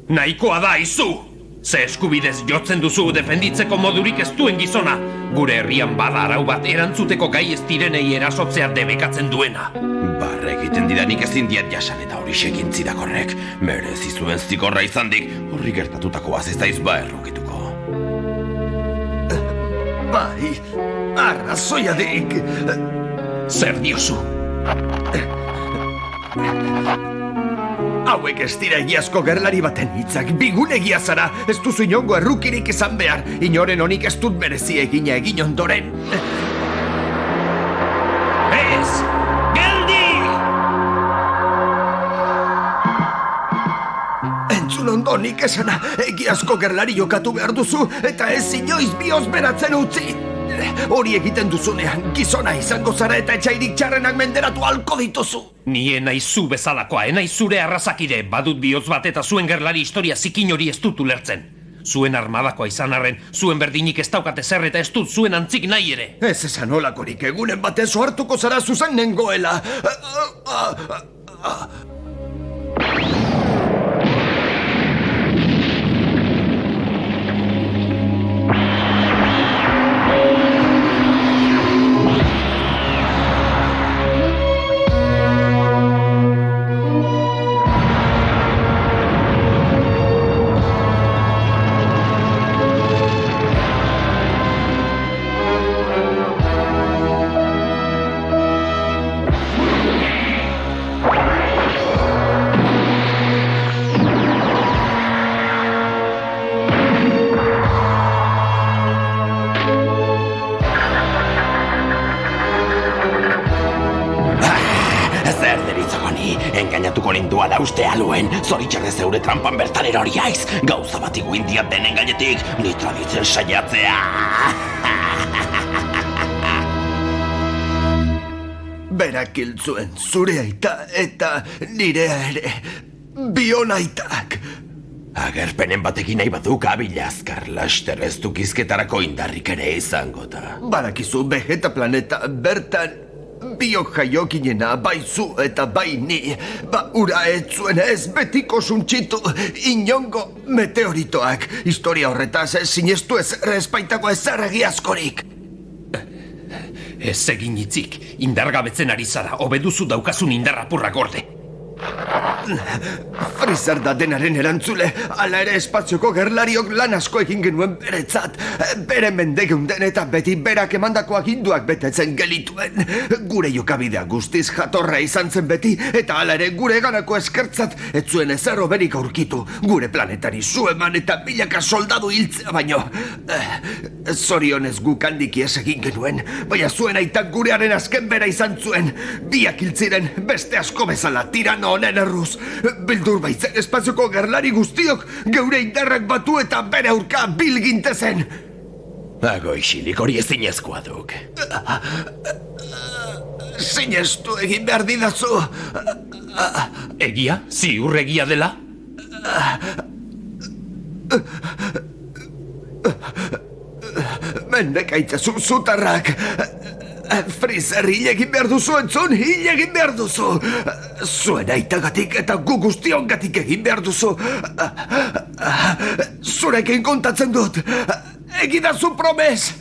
Nahikoa da, izu! Ze eskubidez jotzen duzu defenditzeko modurik ez duen gizona. Gure herrian bada arau bat erantzuteko gai ez direnei erasotzea debekatzen duena. Barre egiten didanik ezin diat jasan eta hori segin zidakorrek. Merezi zuen zikorra izandik, horri gertatutakoaz ez daiz ba errukituko. Bai, arrazoiadik. Zer diozu? Hauek ez dira egiazko gerlari baten hitzak, bigun egia zara, ez duzu inongo errukirik izan behar, inoren honik ez dut merezi egina egin ondoren. Ez! Geldi! Entzun ondo nik esana, egiazko gerlari jokatu behar duzu, eta ez inoiz bioz beratzen utzi. Hori egiten duzunean, gizona izango zara eta etxairik txarrenak menderatu halko dituzu. Ni enaizu bezalakoa, enaiz zure arrazakide, badut bihotz bat eta zuen gerlari historia zikin hori ez dut ulertzen. Zuen armadakoa izan arren, zuen berdinik ez daukate zer eta ez dut zuen antzik nahi ere. Ez esan olakorik egunen batez ohartuko zara zuzan nengoela. Engainatuko ninduala uste aluen, zoritxarrez eure trampan bertan erori haiz. Gauza bat iguindiat denen gainetik, nitra ditzen saiatzea. Berak hil zuen zure aita eta nirea ere, bion aitak. Agerpenen batekin nahi baduk abilazkar laster ez dukizketarako indarrik ere izango da. Barakizu Vegeta planeta bertan biok jaiokinena bai zu eta bai ni. Ba ura ez zuen ez betiko suntxitu inongo meteoritoak. Historia horretaz sinestu ez respaitako ezer egiazkorik. Ez egin hitzik, indargabetzen ari zara, hobeduzu daukazun indarrapurra gorde. Freezer da denaren erantzule, hala ere espazioko gerlariok lan asko egin genuen beretzat. Bere mende geunden eta beti berak emandako aginduak betetzen gelituen. Gure jokabidea guztiz jatorra izan zen beti, eta hala ere gure ganako eskertzat ez zuen ezer hoberik aurkitu. Gure planetari zu eman eta milaka soldadu hiltzea baino. Zorionez guk handik ihes egin genuen, baina zuen aitak gurearen azken bera izan zuen. Biak hiltziren beste asko bezala tirano honen erruz. Bildur baitzen espazioko gerlari guztiok geure indarrak batu eta bere aurka bilgintezen. Ago isilik hori ezinezkoa duk. Sinestu egin behar didazu. Egia? Ziur egia dela? Mendek aitzazu zutarrak. Freezer, hil egin behar duzu entzun, hil egin behar duzu. Zuen aitagatik eta gu guztiongatik egin behar duzu. Zurekin kontatzen dut. Egidazu promes.